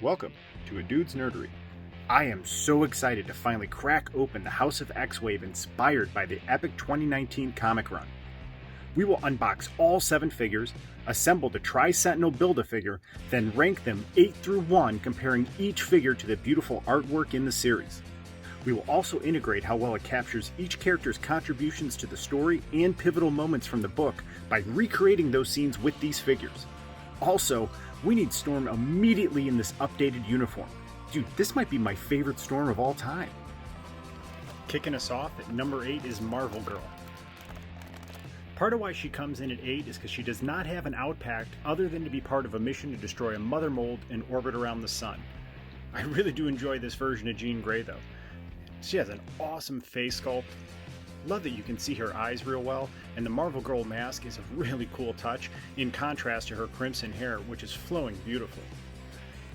Welcome to A Dude's Nerdery. I am so excited to finally crack open the House of X wave inspired by the epic 2019 comic run. We will unbox all 7 figures, assemble the Tri-Sentinel Build a figure, then rank them 8 through 1, comparing each figure to the beautiful artwork in the series. We will also integrate how well it captures each character's contributions to the story and pivotal moments from the book by recreating those scenes with these figures. Also, we need Storm immediately in this updated uniform. Dude, this might be my favorite Storm of all time. Kicking us off at number 8 is Marvel Girl. Part of why she comes in at 8 is because she does not have an outpact other than to be part of a mission to destroy a mother mold and orbit around the sun. I really do enjoy this version of Jean Grey though. She has an awesome face sculpt. Love that you can see her eyes real well, and the Marvel Girl mask is a really cool touch in contrast to her crimson hair, which is flowing beautifully.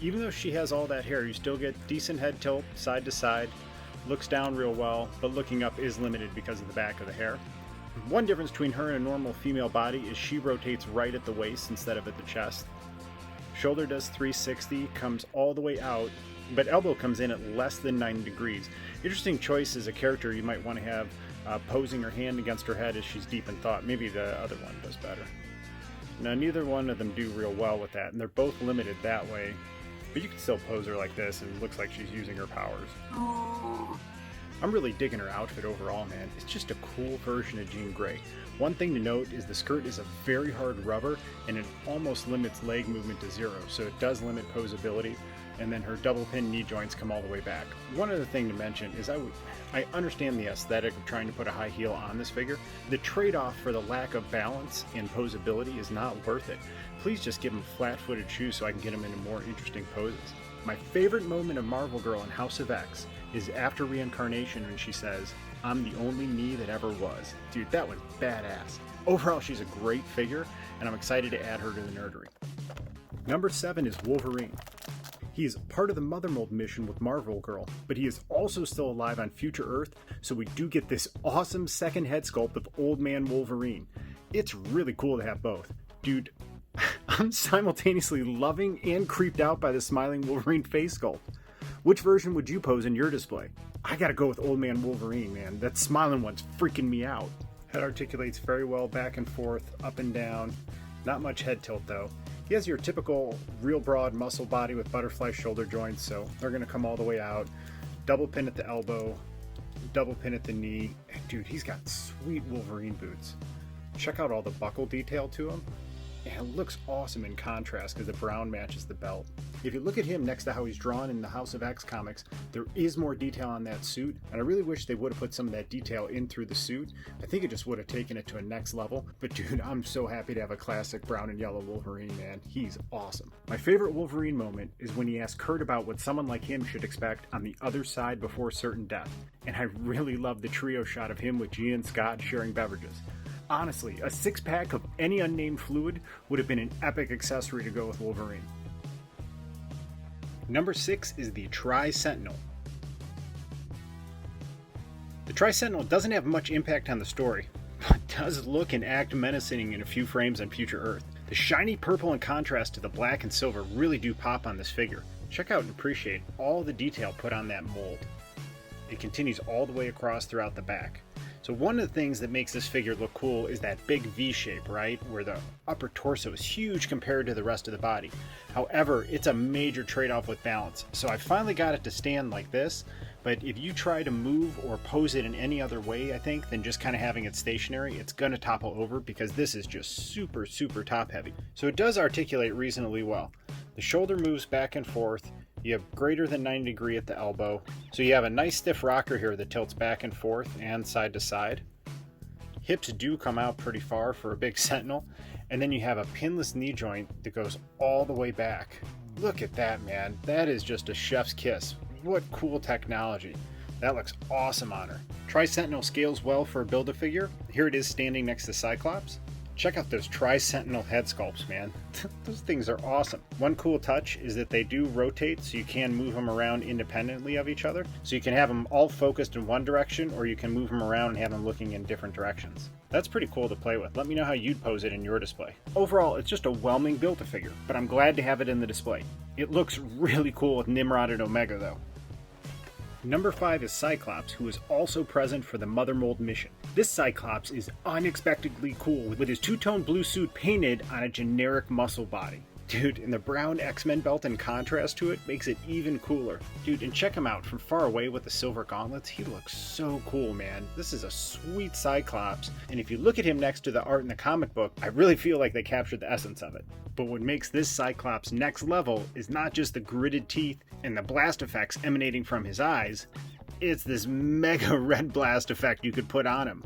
Even though she has all that hair, you still get decent head tilt side to side, looks down real well, but looking up is limited because of the back of the hair. One difference between her and a normal female body is she rotates right at the waist instead of at the chest. Shoulder does 360, comes all the way out, but elbow comes in at less than 90 degrees. Interesting choice as a character you might want to have posing her hand against her head as she's deep in thought. Maybe the other one does better. Now, neither one of them do real well with that, and they're both limited that way, but you can still pose her like this, and it looks like she's using her powers. I'm really digging her outfit overall, man. It's just a cool version of Jean Grey. One thing to note is the skirt is a very hard rubber, and it almost limits leg movement to 0, so it does limit posability. And then her double pin knee joints come all the way back. One other thing to mention is I understand the aesthetic of trying to put a high heel on this figure. The trade-off for the lack of balance and posability is not worth it. Please just give him flat-footed shoes so I can get him into more interesting poses. My favorite moment of Marvel Girl in House of X is after reincarnation when she says, "I'm the only me that ever was." Dude, that was badass. Overall, she's a great figure, and I'm excited to add her to the nerdery. Number 7 is Wolverine. He is part of the Mother Mold mission with Marvel Girl, but he is also still alive on Future Earth, so we do get this awesome second head sculpt of Old Man Wolverine. It's really cool to have both. Dude, I'm simultaneously loving and creeped out by the smiling Wolverine face sculpt. Which version would you pose in your display? I gotta go with Old Man Wolverine, man. That smiling one's freaking me out. Head articulates very well back and forth, up and down. Not much head tilt though. He has your typical real broad muscle body with butterfly shoulder joints, so they're going to come all the way out. Double pin at the elbow, double pin at the knee. And dude, he's got sweet Wolverine boots. Check out all the buckle detail to him. And it looks awesome in contrast because the brown matches the belt. If you look at him next to how he's drawn in the House of X comics, there is more detail on that suit, and I really wish they would have put some of that detail in through the suit. I think it just would have taken it to a next level, but dude, I'm so happy to have a classic brown and yellow Wolverine, man. He's awesome. My favorite Wolverine moment is when he asks Kurt about what someone like him should expect on the other side before certain death, and I really love the trio shot of him with Jean and Scott sharing beverages. Honestly, a 6-pack of any unnamed fluid would have been an epic accessory to go with Wolverine. Number 6 is the Tri-Sentinel. The Tri-Sentinel doesn't have much impact on the story, but does look and act menacing in a few frames on Future Earth. The shiny purple in contrast to the black and silver really do pop on this figure. Check out and appreciate all the detail put on that mold. It continues all the way across throughout the back. So one of the things that makes this figure look cool is that big V shape, right? Where the upper torso is huge compared to the rest of the body. However, it's a major trade-off with balance. So I finally got it to stand like this, but if you try to move or pose it in any other way, I think, than just kind of having it stationary, it's gonna topple over because this is just super, super top heavy. So it does articulate reasonably well. The shoulder moves back and forth. You have greater than 90 degree at the elbow. So you have a nice stiff rocker here that tilts back and forth and side to side. Hips do come out pretty far for a big Sentinel. And then you have a pinless knee joint that goes all the way back. Look at that, man. That is just a chef's kiss. What cool technology. That looks awesome on her. Tri-Sentinel scales well for a Build-A-Figure. Here it is standing next to Cyclops. Check out those Tri-Sentinel head sculpts, man. Those things are awesome. One cool touch is that they do rotate, so you can move them around independently of each other. So you can have them all focused in one direction, or you can move them around and have them looking in different directions. That's pretty cool to play with. Let me know how you'd pose it in your display. Overall, it's just a whelming Build-A-Figure, but I'm glad to have it in the display. It looks really cool with Nimrod and Omega, though. Number 5 is Cyclops, who is also present for the Mother Mold mission. This Cyclops is unexpectedly cool with his two-tone blue suit painted on a generic muscle body. Dude, and the brown X-Men belt in contrast to it makes it even cooler. Dude, and check him out from far away with the silver gauntlets. He looks so cool, man. This is a sweet Cyclops, and if you look at him next to the art in the comic book, I really feel like they captured the essence of it. But what makes this Cyclops next level is not just the gritted teeth and the blast effects emanating from his eyes, it's this mega red blast effect you could put on him.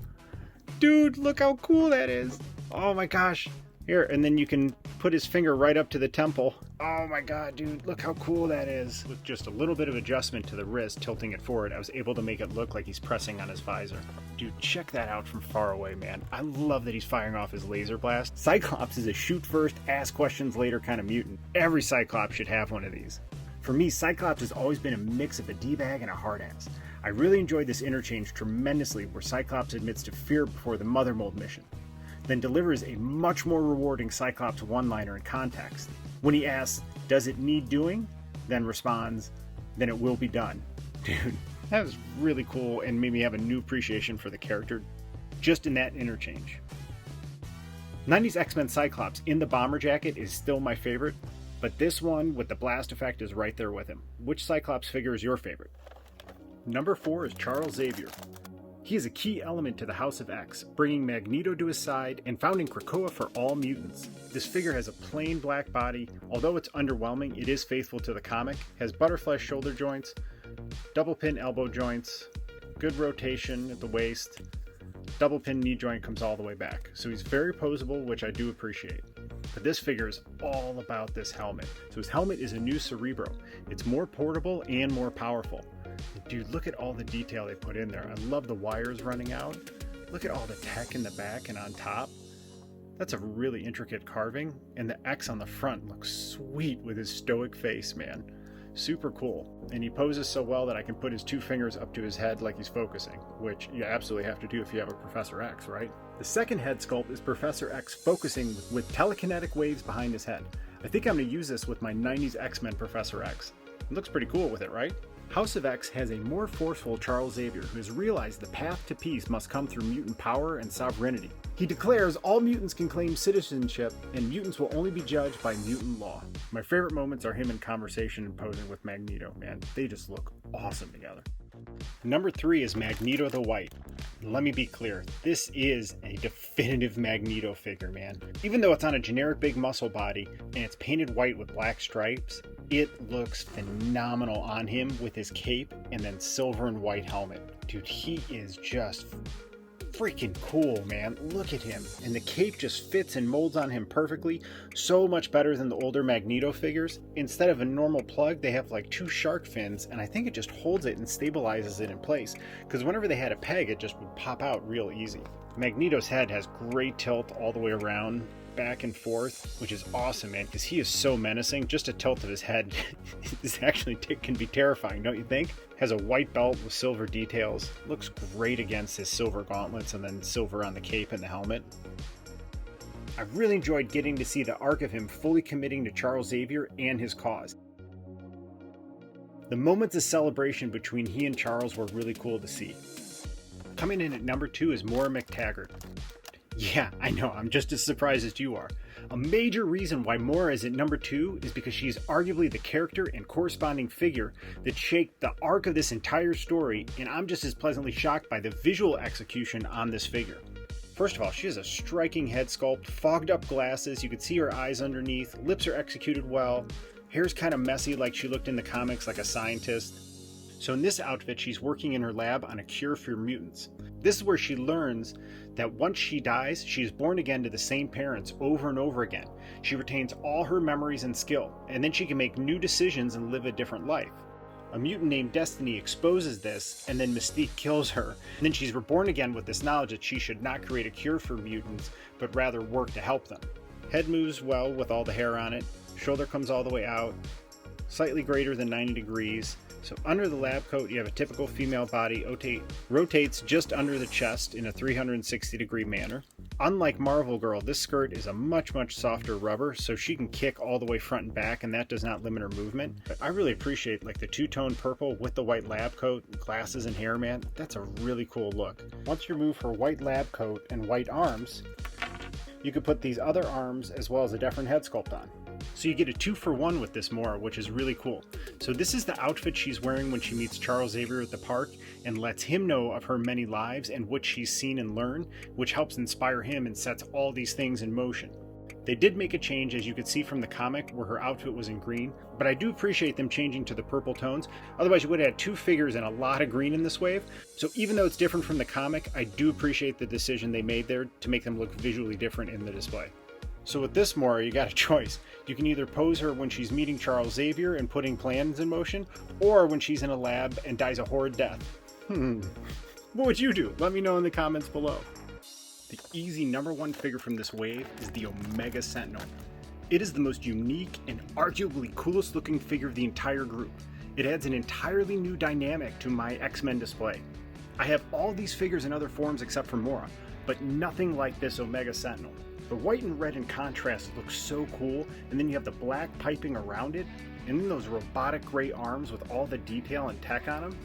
Dude, look how cool that is. Oh my gosh. Here, and then you can put his finger right up to the temple. Oh my god, dude, look how cool that is. With just a little bit of adjustment to the wrist, tilting it forward, I was able to make it look like he's pressing on his visor. Dude, check that out from far away, man. I love that he's firing off his laser blast. Cyclops is a shoot first, ask questions later kind of mutant. Every Cyclops should have one of these. For me, Cyclops has always been a mix of a D-bag and a hard-ass. I really enjoyed this interchange tremendously, where Cyclops admits to fear before the Mother Mold mission, then delivers a much more rewarding Cyclops one-liner in context. When he asks, does it need doing? Then responds, then it will be done. Dude, that was really cool and made me have a new appreciation for the character just in that interchange. 90s X-Men Cyclops in the bomber jacket is still my favorite, but this one with the blast effect is right there with him. Which Cyclops figure is your favorite? Number 4 is Charles Xavier. He is a key element to the House of X, bringing Magneto to his side and founding Krakoa for all mutants. This figure has a plain black body. Although it's underwhelming, it is faithful to the comic, has butterfly shoulder joints, double pin elbow joints, good rotation at the waist, double pin knee joint comes all the way back. So he's very posable, which I do appreciate. But this figure is all about this helmet. So his helmet is a new Cerebro. It's more portable and more powerful. Dude, look at all the detail they put in there. I love the wires running out. Look at all the tech in the back and on top. That's a really intricate carving, and the X on the front looks sweet with his stoic face, man. Super cool. And he poses so well that I can put his two fingers up to his head like he's focusing, which you absolutely have to do if you have a Professor X, right? The second head sculpt is Professor X focusing with telekinetic waves behind his head. I think I'm going to use this with my 90s X-Men Professor X. It looks pretty cool with it, right? House of X has a more forceful Charles Xavier who has realized the path to peace must come through mutant power and sovereignty. He declares all mutants can claim citizenship and mutants will only be judged by mutant law. My favorite moments are him in conversation and posing with Magneto, man. They just look awesome together. Number 3 is Magneto the White. Let me be clear, this is a definitive Magneto figure, man. Even though it's on a generic big muscle body and it's painted white with black stripes, it looks phenomenal on him with his cape and then silver and white helmet. Dude, he is just freaking cool, man. Look at him. And the cape just fits and molds on him perfectly. So much better than the older Magneto figures. Instead of a normal plug, they have like 2 shark fins, and I think it just holds it and stabilizes it in place. Because whenever they had a peg, it just would pop out real easy. Magneto's head has great tilt all the way around, back and forth, which is awesome, man, because he is so menacing. Just a tilt of his head is actually can be terrifying, don't you think? Has a white belt with silver details. Looks great against his silver gauntlets and then silver on the cape and the helmet. I really enjoyed getting to see the arc of him fully committing to Charles Xavier and his cause. The moments of celebration between he and Charles were really cool to see. Coming in at number 2 is Moira MacTaggert. Yeah, I know, I'm just as surprised as you are. A major reason why Moira is at number 2 is because she's arguably the character and corresponding figure that shaped the arc of this entire story, and I'm just as pleasantly shocked by the visual execution on this figure. First of all, she has a striking head sculpt, fogged up glasses, you can see her eyes underneath, lips are executed well, hair's kind of messy like she looked in the comics like a scientist. So in this outfit, she's working in her lab on a cure for mutants. This is where she learns that once she dies, she is born again to the same parents over and over again. She retains all her memories and skill, and then she can make new decisions and live a different life. A mutant named Destiny exposes this, and then Mystique kills her. And then she's reborn again with this knowledge that she should not create a cure for mutants, but rather work to help them. Head moves well with all the hair on it. Shoulder comes all the way out. Slightly greater than 90 degrees. So under the lab coat, you have a typical female body, rotates just under the chest in a 360 degree manner. Unlike Marvel Girl, this skirt is a much softer rubber, so she can kick all the way front and back, and that does not limit her movement. But I really appreciate like the two-tone purple with the white lab coat, glasses and hair, man. That's a really cool look. Once you remove her white lab coat and white arms, you could put these other arms as well as a different head sculpt on. So you get a 2-for-1 with this Moira, which is really cool. So this is the outfit she's wearing when she meets Charles Xavier at the park and lets him know of her many lives and what she's seen and learned, which helps inspire him and sets all these things in motion. They did make a change, as you could see from the comic, where her outfit was in green, but I do appreciate them changing to the purple tones. Otherwise you would have had two figures and a lot of green in this wave. So even though it's different from the comic, I do appreciate the decision they made there to make them look visually different in the display. So with this Moira, you got a choice. You can either pose her when she's meeting Charles Xavier and putting plans in motion, or when she's in a lab and dies a horrid death. What would you do? Let me know in the comments below. The easy #1 figure from this wave is the Omega Sentinel. It is the most unique and arguably coolest looking figure of the entire group. It adds an entirely new dynamic to my X-Men display. I have all these figures in other forms except for Moira, but nothing like this Omega Sentinel. The white and red in contrast looks so cool, and then you have the black piping around it, and then those robotic gray arms with all the detail and tech on them.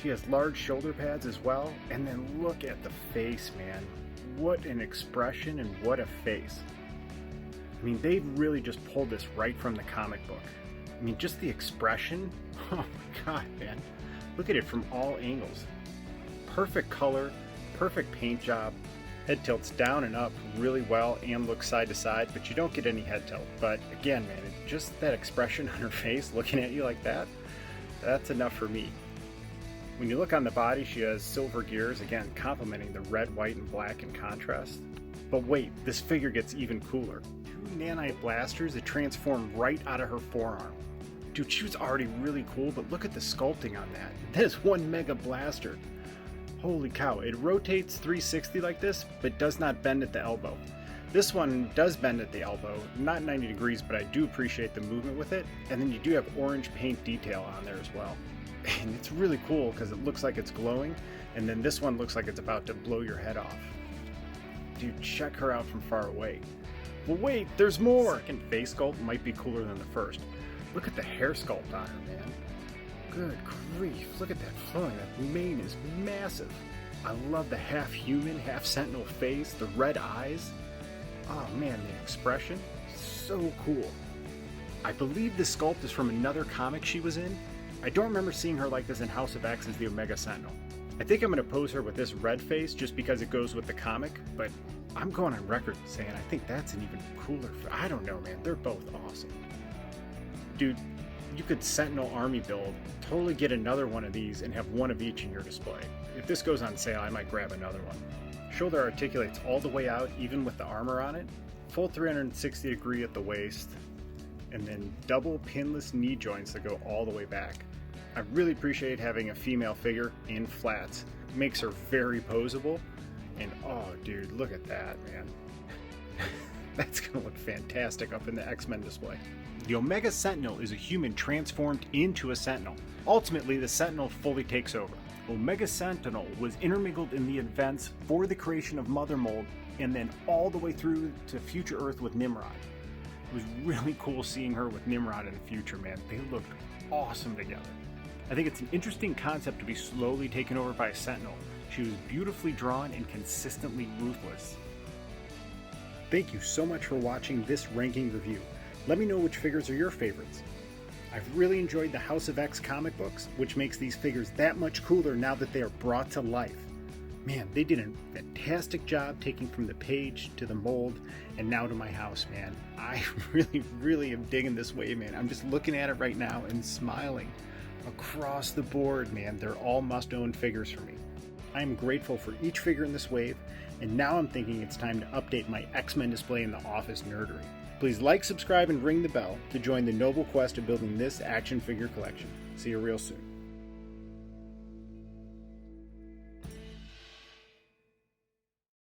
She has large shoulder pads as well, and then look at the face, man. What an expression and what a face. I mean, they've really just pulled this right from the comic book. I mean, just the expression, oh my god, man. Look at it from all angles. Perfect color, perfect paint job. Head tilts down and up really well and looks side to side, but you don't get any head tilt. But again, man, just that expression on her face looking at you like that, that's enough for me. When you look on the body, she has silver gears, again complementing the red, white, and black in contrast. But wait, this figure gets even cooler. 2 nanite blasters that transform right out of her forearm. Dude, she was already really cool, but look at the sculpting on that. That is one mega blaster. Holy cow, it rotates 360 like this, but does not bend at the elbow. This one does bend at the elbow, not 90 degrees, but I do appreciate the movement with it. And then you do have orange paint detail on there as well. And it's really cool because it looks like it's glowing, and then this one looks like it's about to blow your head off. Dude, check her out from far away. Well wait, there's more! Second face sculpt might be cooler than the first. Look at the hair sculpt on her, man. Good grief, look at that flowing, that mane is massive. I love the half human, half sentinel face, the red eyes. Oh man, the expression, so cool. I believe this sculpt is from another comic she was in. I don't remember seeing her like this in House of X as the Omega Sentinel. I think I'm going to pose her with this red face just because it goes with the comic, but I'm going on record saying I think that's an even cooler, I don't know man, they're both awesome. Dude, you could Sentinel Army build, totally get another one of these and have one of each in your display. If this goes on sale, I might grab another one. Shoulder articulates all the way out, even with the armor on it. Full 360 degree at the waist, and then double pinless knee joints that go all the way back. I really appreciate having a female figure in flats. It makes her very poseable, and oh dude, look at that, man. That's gonna look fantastic up in the X-Men display. The Omega Sentinel is a human transformed into a Sentinel. Ultimately, the Sentinel fully takes over. Omega Sentinel was intermingled in the events for the creation of Mother Mold, and then all the way through to Future Earth with Nimrod. It was really cool seeing her with Nimrod in the future, man. They looked awesome together. I think it's an interesting concept to be slowly taken over by a Sentinel. She was beautifully drawn and consistently ruthless. Thank you so much for watching this ranking review. Let me know which figures are your favorites. I've really enjoyed the House of X comic books, which makes these figures that much cooler now that they are brought to life. Man, they did a fantastic job taking from the page to the mold and now to my house, man. I really am digging this wave, man. I'm just looking at it right now and smiling. Across the board, man, they're all must-own figures for me. I am grateful for each figure in this wave, and now I'm thinking it's time to update my X-Men display in the office Nerdery. Please like, subscribe, and ring the bell to join the noble quest of building this action figure collection. See you real soon.